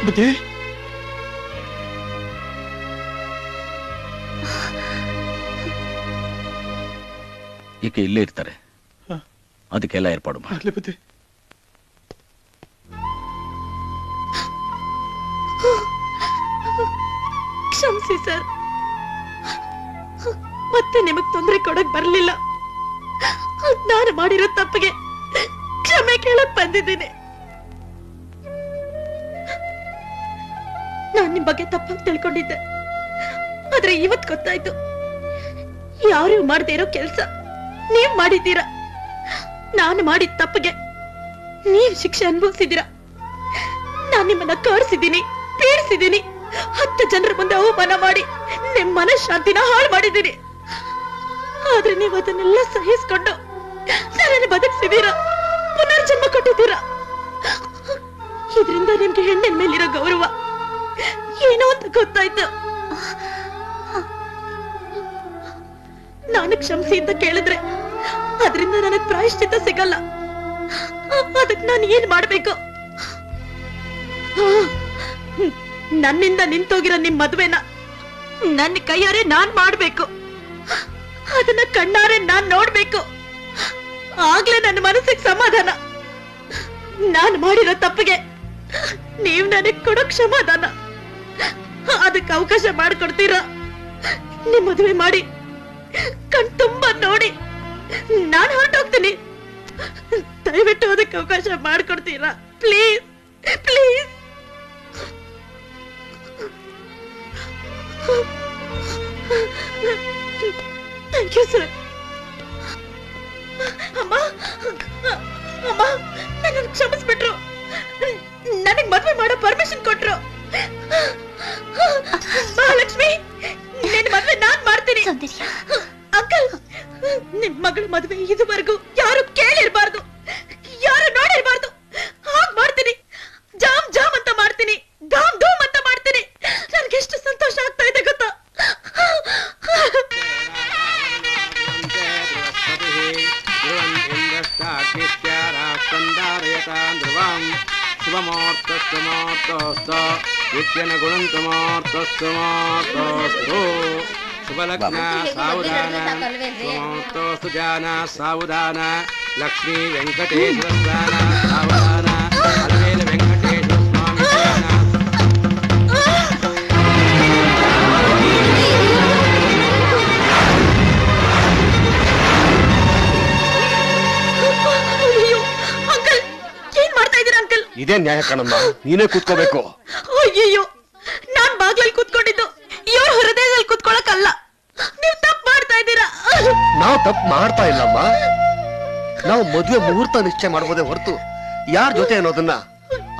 ಬುದ್ಧಿ ಈಕೆ ಇಲ್ಲೇ ಇರ್ತಾರೆ, ಅದಕ್ಕೆಲ್ಲ ಏರ್ಪಾಡು ಮಾಡಿ. ಬುದ್ಧಿ ಕ್ಷಮಿಸಿ ಸರ್, ಮತ್ತೆ ನಿಮಗ್ ತೊಂದರೆ ಕೊಡಕ್ ಬರ್ಲಿಲ್ಲ. ನಾನು ಮಾಡಿರೋ ತಪ್ಪಿಗೆ ಕ್ಷಮೆ ಕೇಳಕ್ ಬಂದಿದ್ದೀನಿ. ನಾನ್ ನಿಮ್ ಬಗ್ಗೆ ತಪ್ಪಾಗಿ ತಿಳ್ಕೊಂಡಿದ್ದೆ, ಆದ್ರೆ ಇವತ್ ಗೊತ್ತಾಯ್ತು ಯಾರು ಮಾಡದೇ ಇರೋ ಕೆಲ್ಸ ನೀವ್ ಮಾಡಿದ್ದೀರಾ. ನಾನು ಮಾಡಿದ ತಪ್ಪಿಗೆ ನೀವ್ ಶಿಕ್ಷೆ ಅನುಭವಿಸಿದ್ದೀರಾ. ನಾನ್ ನಿಮ್ಮನ್ನ ಕಾಡಿಸಿದ್ದೀನಿ, ಪೀಡಿಸಿದ್ದೀನಿ, 10 ಜನರ ಮುಂದೆ ಅವಮಾನ ಮಾಡಿ ನಿಮ್ ಮನಃಶಾಂತಿನ ಹಾಳು ಮಾಡಿದ್ದೀನಿ. ಆದ್ರೆ ನೀವು ಅದನ್ನೆಲ್ಲ ಸಹಿಸ್ಕೊಂಡು ನನ್ನನ್ನು ಬದುಕಿಸಿದ್ದೀರಾ, ಪುನರ್ಜನ್ಮ ಕೊಟ್ಟಿದ್ದೀರಾ. ಇದರಿಂದ ನಿಮ್ಗೆ ಹೆಣ್ಣಿನ ಮೇಲಿರೋ ಗೌರವ ಏನೋ ಅಂತ ಗೊತ್ತಾಯ್ತು. ನಾನು ಕ್ಷಮಿಸಿ ಅಂತ ಕೇಳಿದ್ರೆ ಅದರಿಂದ ನನಗ್ ಪ್ರಾಯಶ್ಚಿತ್ತ ಸಿಗಲ್ಲ. ಅದಕ್ಕೆ ನಾನು ಏನ್ ಮಾಡ್ಬೇಕು? ನನ್ನಿಂದ ನಿಂತೋಗಿರೋ ನಿಮ್ ಮದುವೆನ ನನ್ನ ಕೈಯಾರೆ ನಾನ್ ಮಾಡ್ಬೇಕು. ಅದನ್ನ ಕಣ್ಣಾರೆ ನಾನ್ ನೋಡ್ಬೇಕು. ಆಗ್ಲೇ ನನ್ನ ಮನಸ್ಸಿಗೆ ಸಮಾಧಾನ. ನಾನ್ ಮಾಡಿರೋ ತಪ್ಪಿಗೆ ನೀವ್ ನನಗ್ ಕೊಡೋ ಕ್ಷಮಾಧಾನ. ಅದಕ್ಕೆ ಅವಕಾಶ ಮಾಡ್ಕೊಡ್ತೀರಾ? ನಿಮ್ ಮದುವೆ ಮಾಡಿ ಕಣ್ ತುಂಬಾ ನೋಡಿ ನಾನು ಹೊರಟೋಗ್ತೀನಿ. ದಯವಿಟ್ಟು ಅದಕ್ಕೆ ಅವಕಾಶ ಮಾಡ್ಕೊಡ್ತೀರಾ? Please please. Thank you sir. ಅಮ್ಮ ಅಮ್ಮ ನನ್ನನ್ನು ಕ್ಷಮಿಸ್ಬಿಟ್ರು, ನನಗ್ ಮದ್ವೆ ಮಾಡೋ ಪರ್ಮಿಷನ್ ಕೊಟ್ರು. ಮಹಾಲಕ್ಷ್ಮಿ, ನಿನ್ನ ಮದ್ವೆ ನಾನ್ ಮಾಡ್ತೀನಿ. ಅಂಕಲ್, ನಿಮ್ ಮಗಳ ಮದ್ವೆ ಇದುವರೆಗೂ ಯಾರು ಕೇಳಿರ್ಬಾರ್ದು, ಯಾರು ನೋಡಿರ್ಬಾರ್ದು. ಹಾಗ್ ಮಾಡ್ತೀನಿ. ಜಾಮ್ ಜಾಮ್ ಅಂತ ಮಾಡ್ತೀನಿ, ಧಾಮ್ ಧೂಮ್ ಅಂತ ಮಾಡ್ತೀನಿ. ನನ್ಗೆ ಎಷ್ಟು ಸಂತೋಷ ಆಗ್ತಾ ಇದೆ ಗೊತ್ತಾ? ಶುಭಲಗ್ನ ಸಾವಧಾನ, ಸುಮೋರ್ತೋಸ್ತು ಜಾನ ಸಾವಧಾನ, ಲಕ್ಷ್ಮೀ ವೆಂಕಟೇಶ್ವರ ಸ್ನಾನ ಸಾವಧಾನ, ಅಲ್ವೇಲ ವೆಂಕಟೇಶ್ವರ ಸ್ವಾಮಿ ಸ್ನಾನ. ಅಂಕಲ್, ಏನ್ ಮಾಡ್ತಾ ಇದೀರ ಅಂಕಲ್? ಇದೇ ನ್ಯಾಯ ಕಣಮ್ಮ, ನೀನೇ ಕೂತ್ಕೋಬೇಕು. ಅಯ್ಯಯ್ಯೋ, ನಾನ್ ಬಾಗ್ಲಲ್ಲಿ ಕೂತ್ಕೊಂಡಿದ್ದು ಇವ್ರ ಹೃದಯದಲ್ಲಿ ಕೂತ್ಕೊಳಕಲ್ಲ. ನೀವ್ ತಪ್ಪು ಮಾಡ್ತಾ ಇದ್ದೀರಾ. ನಾವು ತಪ್ಪು ಮಾಡ್ತಾ ಇಲ್ಲಮ್ಮ. ನಾವು ಮದುವೆ ಮುಹೂರ್ತ ನಿಶ್ಚಯ ಮಾಡ್ಬೋದೇ ಹೊರತು ಯಾರ ಜೊತೆ ಅನ್ನೋದನ್ನ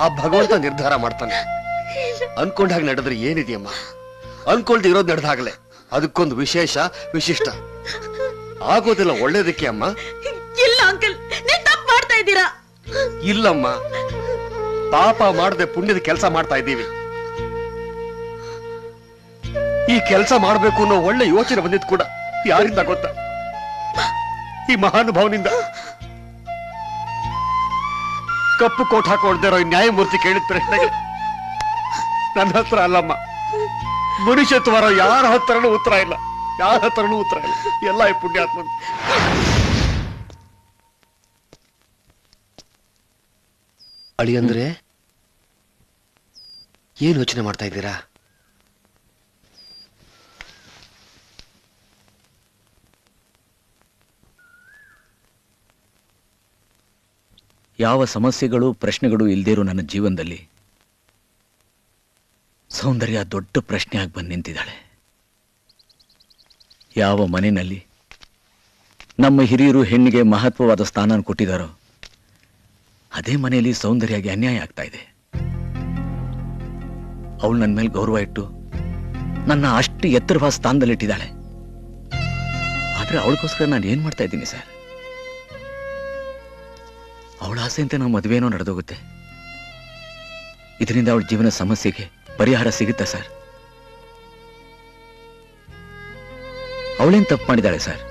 ಆ ಭಗವಂತ ನಿರ್ಧಾರ ಮಾಡ್ತಾನೆ. ಅನ್ಕೊಂಡಾಗ ನಡೆದ್ರೆ ಏನಿದೆಯಮ್ಮ, ಅನ್ಕೊಳ್ದೆ ಇರೋದು ನಡೆದಾಗಲೇ ಅದಕ್ಕೊಂದು ವಿಶೇಷ ವಿಶಿಷ್ಟ ಆಗೋದಿಲ್ಲ. ಒಳ್ಳೇದಕ್ಕೆ ಅಮ್ಮ. ಇಲ್ಲ ಅಂಕಲ್, ನೀವ್ ತಪ್ಪು ಮಾಡ್ತಾ ಇದ್ದೀರಾ. ಇಲ್ಲಮ್ಮ, ಪಾಪ ಮಾಡದೆ ಪುಣ್ಯದ ಕೆಲಸ ಮಾಡ್ತಾ ಇದ್ದೀವಿ. ಈ ಕೆಲಸ ಮಾಡ್ಬೇಕು ಅನ್ನೋ ಒಳ್ಳೆ ಯೋಚನೆ ಬಂದಿದ್ ಕೂಡ ಯಾರಿಂದ ಗೊತ್ತಾ? ಈ ಮಹಾನುಭಾವನಿಂದ. ಕಪ್ಪು ಕೋಟ್ ಹಾಕೊಳ್ದೇ ಇರೋ ನ್ಯಾಯಮೂರ್ತಿ ಕೇಳಿದ ಪ್ರಶ್ನೆಗೆ ನನ್ನ ಹತ್ರ ಅಲ್ಲಮ್ಮ, ಮನುಷ್ಯತ್ವರ ಯಾರ ಹತ್ರನೂ ಉತ್ತರ ಇಲ್ಲ, ಯಾರ ಹತ್ರನೂ ಉತ್ತರ ಇಲ್ಲ. ಎಲ್ಲ ಈ ಪುಣ್ಯಾತ್ಮ. ಅಳಿ ಅಂದ್ರೆ ಏನ್ ಯೋಚನೆ ಮಾಡ್ತಾ ಇದ್ದೀರಾ? ಯಾವ ಸಮಸ್ಯೆಗಳು ಪ್ರಶ್ನೆಗಳು ಇಲ್ದಿರೋ ನನ್ನ ಜೀವನದಲ್ಲಿ ಸೌಂದರ್ಯ ದೊಡ್ಡ ಪ್ರಶ್ನೆಯಾಗಿ ಬಂದು ನಿಂತಿದ್ದಾಳೆ. ಯಾವ ಮನೆಯಲ್ಲಿ ನಮ್ಮ ಹಿರಿಯರು ಹೆಣ್ಣಿಗೆ ಮಹತ್ವವಾದ ಸ್ಥಾನ ಕೊಟ್ಟಿದ್ದಾರೋ ಅದೇ ಮನೆಯಲ್ಲಿ ಸೌಂದರ್ಯಗೆ ಅನ್ಯಾಯ ಆಗ್ತಾ ಇದೆ. ಅವಳು ನನ್ನ ಮೇಲೆ ಗೌರವ ಇಟ್ಟು ನನ್ನ ಅಷ್ಟು ಎತ್ತರವಾದ ಸ್ಥಾನದಲ್ಲಿಟ್ಟಿದ್ದಾಳೆ. ಆದ್ರೆ ಅವಳಿಗೋಸ್ಕರ ನಾನು ಏನ್ ಮಾಡ್ತಾ ಇದ್ದೀನಿ ಸರ್? ಅವಳ ಆಸೆಯಂತೆ ನಾವು ಮದುವೆನೋ ನಡೆದೋಗುತ್ತೆ. ಇದರಿಂದ ಅವಳ ಜೀವನ ಸಮಸ್ಯೆಗೆ ಪರಿಹಾರ ಸಿಗುತ್ತಾ ಸರ್? ಅವಳೇನ್ ತಪ್ಪು ಮಾಡಿದಾಳೆ ಸರ್?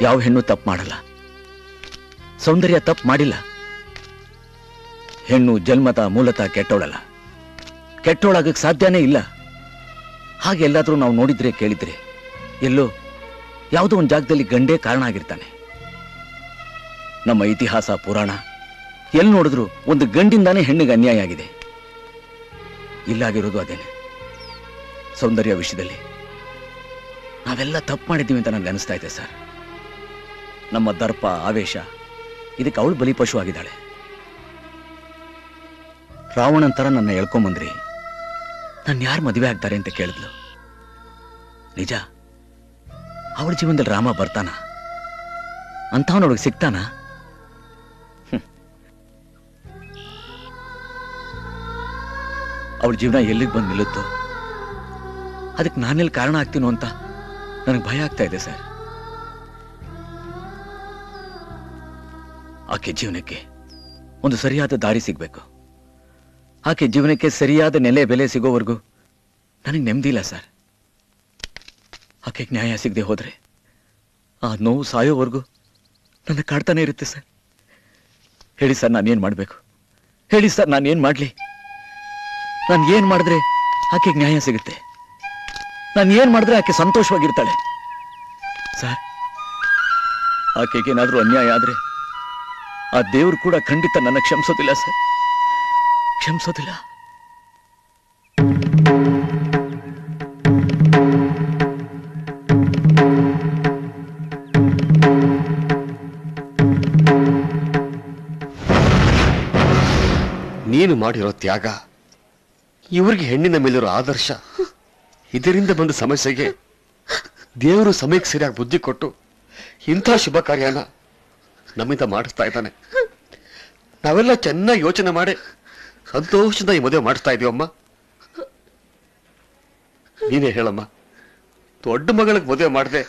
ಯಾವ ಹೆಣ್ಣು ತಪ್ಪು ಮಾಡಲ್ಲ. ಸೌಂದರ್ಯ ತಪ್ಪು ಮಾಡಿಲ್ಲ. ಹೆಣ್ಣು ಜನ್ಮತ ಮೂಲತಃ ಕೆಟ್ಟೋಳಲ್ಲ, ಕೆಟ್ಟೋಳಾಗಕ್ಕೆ ಸಾಧ್ಯನೇ ಇಲ್ಲ. ಹಾಗೆಲ್ಲಾದ್ರೂ ನಾವು ನೋಡಿದ್ರೆ ಕೇಳಿದ್ರೆ ಎಲ್ಲೋ ಯಾವುದೋ ಒಂದು ಜಾಗದಲ್ಲಿ ಗಂಡೇ ಕಾರಣ ಆಗಿರ್ತಾನೆ. ನಮ್ಮ ಇತಿಹಾಸ ಪುರಾಣ ಎಲ್ಲಿ ನೋಡಿದ್ರು ಒಂದು ಗಂಡಿಂದಾನೇ ಹೆಣ್ಣಿಗೆ ಅನ್ಯಾಯ ಆಗಿದೆ. ಇಲ್ಲಾಗಿರೋದು ಅದೇನೆ. ಸೌಂದರ್ಯ ವಿಷಯದಲ್ಲಿ ನಾವೆಲ್ಲ ತಪ್ಪು ಮಾಡಿದ್ದೀವಿ ಅಂತ ನನಗೆ ಅನಿಸ್ತಾ ಇದೆ ಸರ್. ನಮ್ಮ ದರ್ಪ ಆವೇಶ ಇದಕ್ಕೆ ಅವಳು ಬಲಿಪಶು ಆಗಿದ್ದಾಳೆ. ರಾವಣನ್ ತರ ನನ್ನ ಎಳ್ಕೊಂಬಂದ್ರಿ, ನನ್ನ ಯಾರು ಮದುವೆ ಆಗ್ತಾರೆ ಅಂತ ಕೇಳಿದ್ಲು. ನಿಜ, ಅವಳ ಜೀವನದಲ್ಲಿ ರಾಮ ಬರ್ತಾನ? ಅಂತವನೊಳಗೆ ಸಿಗ್ತಾನ? ಅವಳ ಜೀವನ ಎಲ್ಲಿಗೆ ಬಂದು ನಿಲ್ಲುತ್ತೋ ಅದಕ್ಕೆ ನಾನೆಲ್ಲಿ ಕಾರಣ ಆಗ್ತೀನೋ ಅಂತ ನನಗೆ ಭಯ ಆಗ್ತಾ ಇದೆ ಸರ್. ಆಕೆ ಜೀವನಕ್ಕೆ ಒಂದು ಸರಿಯಾದ ದಾರಿ ಸಿಗ್ಬೇಕು. ಆಕೆ ಜೀವನಕ್ಕೆ ಸರಿಯಾದ ನೆಲೆ ಬೆಲೆ ಸಿಗೋವರೆಗೂ ನನಗೆ ನೆಮ್ಮದಿ ಇಲ್ಲ ಸರ್. ಆಕೆಗೆ ನ್ಯಾಯ ಸಿಗದೆ ಹೋದ್ರೆ ಆ ನೋವು ಸಾಯೋವರೆಗೂ ನನ್ನ ಕಾಡ್ತಾನೆ ಇರುತ್ತೆ ಸರ್. ಹೇಳಿ ಸರ್, ನಾನೇನ್ ಮಾಡ್ಬೇಕು? ಹೇಳಿ ಸರ್, ನಾನೇನ್ ಮಾಡ್ಲಿ? ನಾನು ಏನ್ ಮಾಡಿದ್ರೆ ಆಕೆಗೆ ನ್ಯಾಯ ಸಿಗುತ್ತೆ? ನಾನು ಏನ್ ಮಾಡಿದ್ರೆ ಆಕೆ ಸಂತೋಷವಾಗಿರ್ತಾಳೆ? ಸರ್, ಆಕೆಗೇನಾದ್ರೂ ಅನ್ಯಾಯ ಆದ್ರೆ ಆ ದೇವರು ಕೂಡ ಖಂಡಿತ ನನ್ನ ಕ್ಷಮಿಸೋದಿಲ್ಲ ಸರ್, ಕ್ಷಮಿಸೋದಿಲ್ಲ. ನೀನು ಮಾಡಿರೋ ತ್ಯಾಗ, ಇವ್ರಿಗೆ ಹೆಣ್ಣಿನ ಮೇಲಿರೋ ಆದರ್ಶ, ಇದರಿಂದ ಬಂದ ಸಮಸ್ಯೆಗೆ ದೇವರು ಸಮಯಕ್ಕೆ ಸರಿಯಾಗಿ ಬುದ್ಧಿ ಕೊಟ್ಟು ಇಂಥ ಶುಭ ಕಾರ್ಯನ ನಮ್ಮಿಂದ ಮಾಡಿಸ್ತಾ ಇದ್ದಾನೆ. ನಾವೆಲ್ಲ ಚೆನ್ನಾಗಿ ಯೋಚನೆ ಮಾಡಿ ಸಂತೋಷದಿಂದ ಈ ಮದುವೆ ಮಾಡಿಸ್ತಾ ಇದೀವಮ್ಮ. ನೀನೇ ಹೇಳಮ್ಮ, ದೊಡ್ಡ ಮಗಳಿಗೆ ಮದುವೆ ಮಾಡದೆ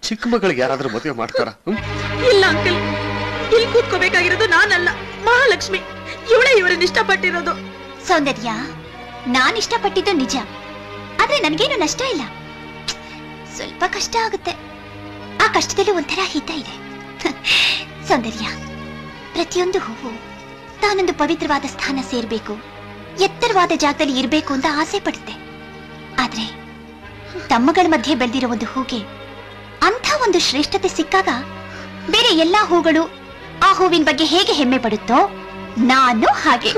ಚಿಕ್ಕ ಮಗಳಿಗೆ ಯಾರಾದ್ರೂ ಮದುವೆ ಮಾಡ್ತಾರ? ಇಲ್ಲ ಅಂಕಲ್, ಇಲ್ಲಿ ಕೂತ್ಕೋಬೇಕಾಗಿರೋದು ನಾನಲ್ಲ, ಮಹಾಲಕ್ಷ್ಮಿ. ಇವಳನ್ನ ಇಷ್ಟಪಟ್ಟಿರೋದು. ಸೌಂದರ್ಯ, ನಾನ್ ಇಷ್ಟಪಟ್ಟಿದ್ದು ನಿಜ, ಆದ್ರೆ ನನ್ಗೇನು ನಷ್ಟ ಇಲ್ಲ. ಸ್ವಲ್ಪ ಕಷ್ಟ ಆಗುತ್ತೆ, ಆ ಕಷ್ಟದಲ್ಲಿ ಒಂಥರ ಹಿತ ಇದೆ. ಸೌಂದರ್ಯ, ಪ್ರತಿಯೊಂದು ಹೂವು ತಾನೊಂದು ಪವಿತ್ರವಾದ ಸ್ಥಾನ ಸೇರ್ಬೇಕು, ಎತ್ತರವಾದ ಜಾಗದಲ್ಲಿ ಇರಬೇಕು ಅಂತ ಆಸೆ ಪಡುತ್ತೆ. ಆದ್ರೆ ತಮ್ಮಗಳ ಮಧ್ಯೆ ಬೆಳೆದಿರೋ ಒಂದು ಹೂಗೆ ಅಂಥ ಒಂದು ಶ್ರೇಷ್ಠತೆ ಸಿಕ್ಕಾಗ ಬೇರೆ ಎಲ್ಲಾ ಹೂಗಳು ಆ ಹೂವಿನ ಬಗ್ಗೆ ಹೇಗೆ ಹೆಮ್ಮೆ ಪಡುತ್ತೋ, ನಾನು ಹಾಗೆ.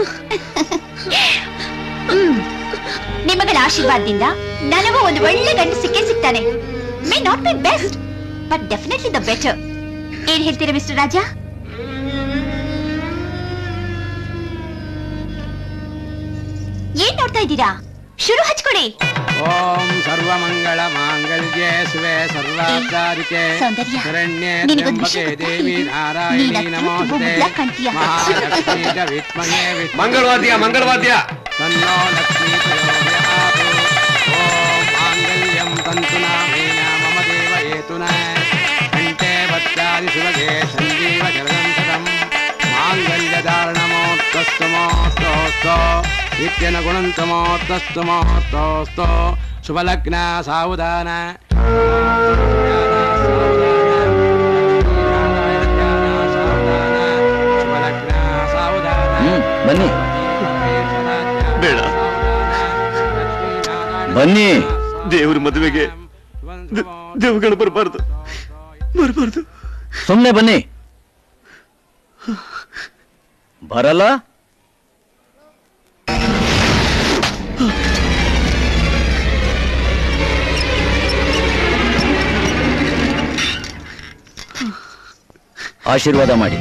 ನಿಮ್ಮಗಳ ಆಶೀರ್ವಾದದಿಂದ ನನಗೂ ಒಂದು ಒಳ್ಳೆ ಗಂಡು ಸಿಕ್ಕೇ ಸಿಗ್ತಾನೆ. May not be best, but definitely the better. ಏನ್ ಹೇಳ್ತೀರಾ ಮಿಸ್ಟರ್ ರಾಜಾ? ಏನ್ ನೋಡ್ತಾ ಇದ್ದೀರಾ? ಶುರು ಹಚ್ಕೊಡಿ. ಓಂ ಸರ್ವಮಂಗಳ ಮಾಂಗಲ್ಯೆ ಶಿವೆ ಸರ್ವಾರ್ಥಾರಿಕೆ ಶರಣ್ಯೆ ತ್ರ್ಯಂಬಕೆ ದೇವಿ ನಾರಾಯಣಿ ನಮೋಸ್ತುತೆ ಮಹಾಲಕ್ಷ್ಮೀ ಚ ವಿದ್ಮಹೇ ಮಂಗಳವಾದ್ಯ ಮಂಗಳವಾದ್ಯ ತನ್ನೋ ಲಕ್ಷ್ಮೀ ಪ್ರಚೋದಯಾತ್. ಓಂ ಮಾಂಗಲ್ಯಂ ತಂತುನಾಮೇನ ಮಮ ದೇವ ಹೇತುನಾ ಕಂಠೆ ಭಕ್ತ್ಯಾದಿ ಸುಭಗೆ ಸಂಜೀವ ಶರದಂ ಶತಂ ಮಾಂಗಲ್ಯಧಾರಣಮೋತ್ತಸ್ತಮೋಸ್ತೋಸ್ತೋ ನಿತ್ಯನ ಗುಣಂತಮೋತ್ತಸ್ತಮೋಸ್ತೋಸ್ತೋ ಶುಭಲಗ್ನ ಸಾವಧಾನ. ಬನ್ನಿ ಬೇಡ, ಬನ್ನಿ. ದೇವ್ರ ಮದುವೆಗೆ ದೇವಗಳು ಬರಬಾರ್ದು, ಬರಬಾರ್ದು. ಸುಮ್ಮನೆ ಬನ್ನಿ. ಬರಲ್ಲ? ಆಶೀರ್ವಾದ ಮಾಡಿ.